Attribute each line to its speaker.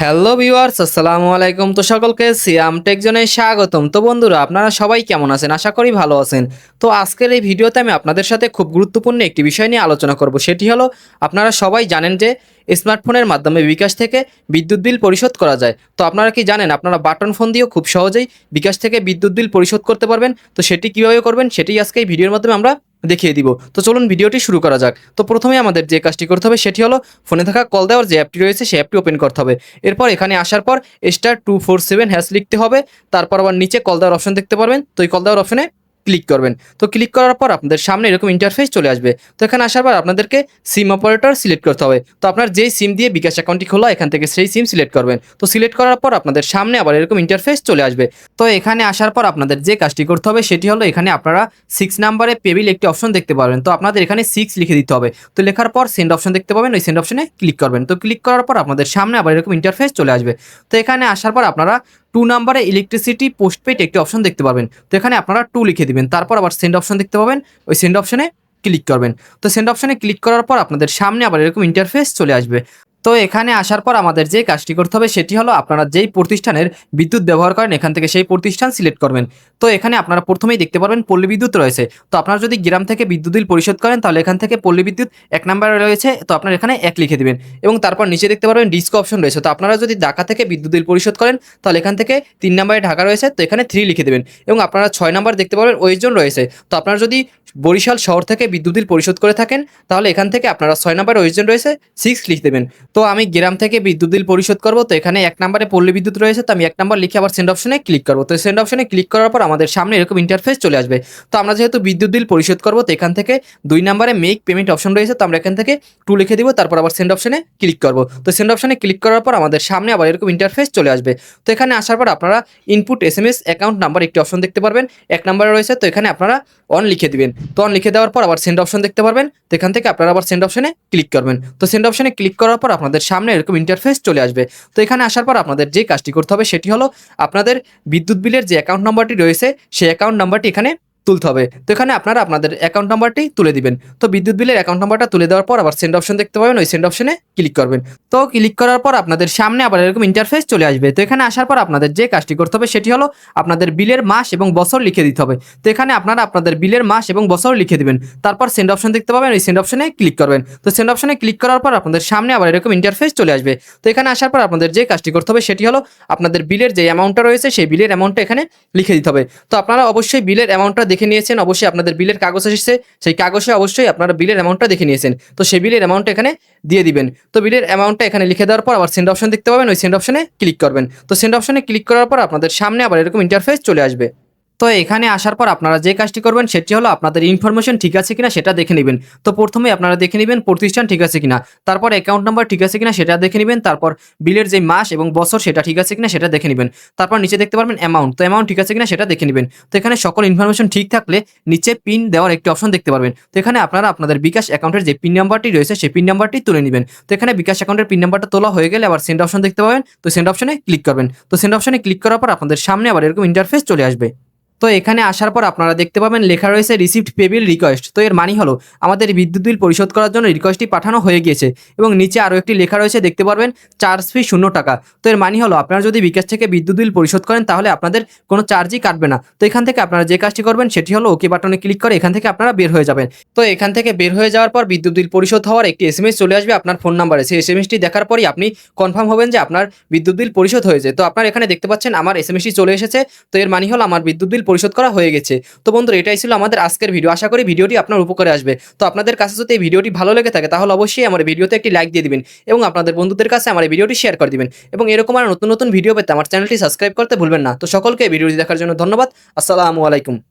Speaker 1: Hello viewers, আসসালামু আলাইকুম। তো সকলকে সিয়াম টেক জোনে স্বাগতম। তো বন্ধুরা, আপনারা সবাই কেমন আছেন? আশা করি ভালো আছেন। তো আজকের এই ভিডিওতে আমি আপনাদের সাথে খুব গুরুত্বপূর্ণ একটি বিষয় নিয়ে আলোচনা করব। সেটি হলো, আপনারা সবাই জানেন যে স্মার্টফোনের মাধ্যমে বিকাশ থেকে বিদ্যুৎ বিল পরিশোধ করা যায়। তো আপনারা কি জানেন আপনারা বাটন ফোন দিয়েও খুব সহজেই বিকাশ থেকে বিদ্যুৎ বিল পরিশোধ করতে পারবেন? তো সেটি কিভাবে করবেন সেটি আজকে এই ভিডিওর মাধ্যমে আমরা দেখিয়ে দিব। তো চলুন ভিডিওটি শুরু করা যাক। তো প্রথমেই আমাদের যে কাজটি করতে হবে সেটি হলো, ফোনে থাকা কল দেওয়ার যে অ্যাপটি রয়েছে সেই অ্যাপটি ওপেন করতে হবে। এরপর এখানে আসার পর *247# লিখতে হবে। তারপর আবার নিচে কল দেওয়ার অপশন দেখতে পারবেন। তো এই কল দেওয়ার অপশনে ক্লিক করবেন। তো ক্লিক করার পর আপনাদের সামনে এরকম ইন্টারফেস চলে আসবে। তো এখানে আসার পর আপনাদেরকে সিম অপারেটর সিলেক্ট করতে হবে। তো আপনার যেই সিম দিয়ে বিকাশ অ্যাকাউন্টটি খোলা, এখান থেকে সেই সিম সিলেক্ট করবেন। তো সিলেক্ট করার পর আপনাদের সামনে আবার এরকম ইন্টারফেস চলে আসবে। তো এখানে আসার পর আপনাদের যে কাজটি করতে হবে সেটি হলো, এখানে আপনারা 6 নাম্বারে পেবিল একটি অপশন দেখতে পাবেন। তো আপনাদের এখানে 6 লিখে দিতে হবে। তো লেখার পর সেন্ড অপশন দেখতে পাবেন, ওই সেন্ড অপশনে ক্লিক করবেন। তো ক্লিক করার পর আপনাদের সামনে আবার এরকম ইন্টারফেস চলে আসবে। তো এখানে আসার পর আপনারা 2 নাম্বারে ইলেকট্রিসিটি পোস্টপেইড একটি অপশন দেখতে পাবেন। তো এখানে আপনারা 2 লিখে দিবেন। তারপর আবার সেন্ড অপশন দেখতে পাবেন, ওই সেন্ড অপশনে ক্লিক করবেন। তো সেন্ড অপশনে ক্লিক করার পর আপনাদের সামনে আবার এরকম ইন্টারফেস চলে আসবে। তো এখানে আসার পর আমাদের যে কাজটি করতে হবে সেটি হলো, আপনারা যেই প্রতিষ্ঠানের বিদ্যুৎ ব্যবহার করেন এখান থেকে সেই প্রতিষ্ঠান সিলেক্ট করবেন। তো এখানে আপনারা প্রথমেই দেখতে পারবেন পল্লী বিদ্যুৎ রয়েছে। তো আপনারা যদি গ্রাম থেকে বিদ্যুৎ বিল পরিশোধ করেন তাহলে এখান থেকে পল্লী বিদ্যুৎ 1 নাম্বারে রয়েছে। তো আপনারা এখানে 1 লিখে দিবেন এবং তারপর নিচে দেখতে পারবেন ডিসকো অপশন রয়েছে। তো আপনারা যদি ঢাকা থেকে বিদ্যুৎ বিল পরিশোধ করেন তাহলে এখান থেকে 3 নাম্বারে ঢাকা রয়েছে, তো এখানে 3 লিখে দিবেন এবং আপনারা 6 নাম্বার দেখতে পারবেন ওয়েস্ট রয়েছে। তো আপনারা যদি বরিশাল শহর থেকে বিদ্যুৎ বিল পরিশোধ করে থাকেন তাহলে এখান থেকে আপনারা 6 নাম্বারে ওয়েস্ট রয়েছে, 6 লিখে দেবেন। তো আমি গ্রাম থেকে বিদ্যুৎ বিল পরিশোধ করব। তো এখানে 1 নাম্বারে পল্লী বিদ্যুৎ রয়েছে, তো আমি 1 নাম্বার লিখে আবার সেন্ড অপশনে ক্লিক করব। তো সেন্ড অপশনে ক্লিক করার পর আমাদের সামনে এরকম ইন্টারফেস চলে আসবে। তো আমরা যেহেতু বিদ্যুৎ বিল পরিশোধ করব, তো এখান থেকে 2 নাম্বারে মেক পেমেন্ট অপশন রয়েছে। তো আমরা এখান থেকে 2 লিখে দিব, তারপর আবার সেন্ড অপশনে ক্লিক করব। তো সেন্ড অপশনে ক্লিক করার পর আমাদের সামনে আবার এরকম ইন্টারফেস চলে আসবে। তো এখানে আসার পর আপনারা ইনপুট এসএমএস অ্যাকাউন্ট নাম্বার একটি অপশন দেখতে পারবেন, 1 নাম্বারে রয়েছে। তো এখানে আপনারা অন লিখে দিবেন। তো অন লিখে দেওয়ার পর আবার সেন্ড অপশন দেখতে পারবেন। তো এখান থেকে আপনারা আবার সেন্ড অপশনে ক্লিক করবেন। তো সেন্ড অপশনে ক্লিক করার পর আপনাদের সামনে এরকম ইন্টারফেস চলে আসবে। তো এখানে আসার পর আপনাদের যে কাজটি করতে হবে সেটি হলো, আপনাদের বিদ্যুৎ বিলের যে অ্যাকাউন্ট নাম্বারটি রয়েছে সেই অ্যাকাউন্ট নাম্বারটি এখানে তুলতে হবে। তো এখানে আপনারা আপনাদের অ্যাকাউন্ট নাম্বারটি তুলে দিবেন। তো বিদ্যুৎ বিলের অ্যাকাউন্ট নাম্বারটা তুলে দেওয়ার পর আবার সেন্ড অপশন দেখতে পাবেন, ওই সেন্ড অপশনে ক্লিক করবেন। তো ক্লিক করার পর আপনাদের সামনে আবার এরকম ইন্টারফেস চলে আসবে। তো এখানে আসার পর আপনাদের যে কাজটি করতে হবে সেটি হলো, আপনাদের বিলের মাস এবং বছর লিখে দিতে হবে। তো এখানে আপনারা আপনাদের বিলের মাস এবং বছর লিখে দিবেন। তারপর সেন্ড অপশন দেখতে পাবেন, ওই সেন্ড অপশনে ক্লিক করবেন। তো সেন্ড অপশনে ক্লিক করার পর আপনাদের সামনে আবার এরকম ইন্টারফেস চলে আসবে। তো এখানে আসার পর আপনাদের যে কাজটি করতে হবে সেটি হলো, আপনাদের বিলের যে অ্যামাউন্টটা রয়েছে সেই বিলের অ্যামাউন্টটা এখানে লিখে দিতে হবে। তো আপনারা অবশ্যই বিলের অ্যামাউন্টটা দেখে নিয়েছেন, অবশ্যই আপনাদের বিলের কাগজ এসেছে, সেই কাগজে অবশ্যই আপনারা বিলের অ্যামাউন্টটা দেখে নিয়েছেন। তো সেই বিলের অ্যামাউন্টটা এখানে দিয়ে দিবেন। তো বিলের অ্যামাউন্টটা এখানে লিখে দেওয়ার পর আবার সেন্ড অপশন দেখতে পাবেন, ওই সেন্ড অপশনে ক্লিক করবেন। তো সেন্ড অপশনে ক্লিক করার পর আপনাদের সামনে আবার এরকম ইন্টারফেস চলে আসবে। তো এখানে আসার পর আপনারা যে কাজটি করবেন সেটি হলো, আপনাদের ইনফরমেশন ঠিক আছে কিনা সেটা দেখে নেবেন। তো প্রথমে আপনারা দেখে নেবেন প্রতিষ্ঠান ঠিক আছে কিনা, তারপর অ্যাকাউন্ট নাম্বার ঠিক আছে কিনা সেটা দেখে নেবেন, তারপর বিলের যে মাস এবং বছর সেটা ঠিক আছে কিনা সেটা দেখে নেবেন। তারপর নিচে দেখতে পারবেন অ্যামাউন্ট, তো অ্যামাউন্ট ঠিক আছে কিনা সেটা দেখে নেবেন। তো এখানে সকল ইনফরমেশন ঠিক থাকলে নিচে পিন দেওয়ার একটি অপশন দেখতে পারবেন। তো এখানে আপনারা আপনাদের বিকাশ অ্যাকাউন্টের যে পিন নাম্বারটি রয়েছে সেই পিন নাম্বারটি তুলে নেবেন। তো এখানে বিকাশ অ্যাকাউন্টের পিন নাম্বারটা তোলা হয়ে গেলে আবার সেন্ড অপশন দেখতে পাবেন। তো সেন্ড অপশনে ক্লিক করবেন। তো সেন্ড অপশনে ক্লিক করার পর আপনাদের সামনে আবার এরকম ইন্টারফেস চলে আসবে। তো এখানে আসার পর আপনারা দেখতে পাবেন লেখা রয়েছে রিসিভড পেবিল রিকোয়েস্ট। তো এর মানে হলো, আমাদের বিদ্যুৎ বিল পরিশোধ করার জন্য রিকোয়েস্টটি পাঠানো হয়ে গিয়েছে এবং নিচে আরও একটি লেখা রয়েছে দেখতে পারবেন, চার্জ ফি 0 টাকা। তো এর মানে হলো, আপনারা যদি বিকাশ থেকে বিদ্যুৎ বিল পরিশোধ করেন তাহলে আপনাদের কোনো চার্জই কাটবে না। তো এখান থেকে আপনারা যে কাজটি করবেন সেটি হলো, ওকে বাটনে ক্লিক করে এখান থেকে আপনারা বের হয়ে যাবেন। তো এখান থেকে বের হয়ে যাওয়ার পর বিদ্যুৎ বিল পরিশোধ হওয়ার একটি এসএমএস চলে আসবে আপনার ফোন নাম্বারে। সেই এসএমএসটি দেখার পরই আপনি কনফার্ম হবেন যে আপনার বিদ্যুৎ বিল পরিশোধ হয়েছে। তো আপনার এখানে দেখতে পাচ্ছেন আমার এসএমএসটি চলে এসেছে। তো এর মানে হলো আমার বিদ্যুৎ বিল পরিশোধ করা হয়ে গেছে। তো বন্ধুরা, এটাই ছিল আমাদের আজকের ভিডিও। আশা করি ভিডিওটি আপনার উপকারে আসবে। তো আপনাদের কাছে যদি এই ভিডিওটি ভালো লেগে থাকে তাহলে অবশ্যই আমার ভিডিওতে একটি লাইক দিয়ে দিবেন এবং আপনাদের বন্ধুদের কাছে আমার এই ভিডিওটি শেয়ার করে দিবেন এবং এরকম আর নতুন নতুন ভিডিও পেতে আমার চ্যানেলটি সাবস্ক্রাইব করতে ভুলবেন না। তো সকলকে ভিডিওটি দেখার জন্য ধন্যবাদ। আসসালামু আলাইকুম।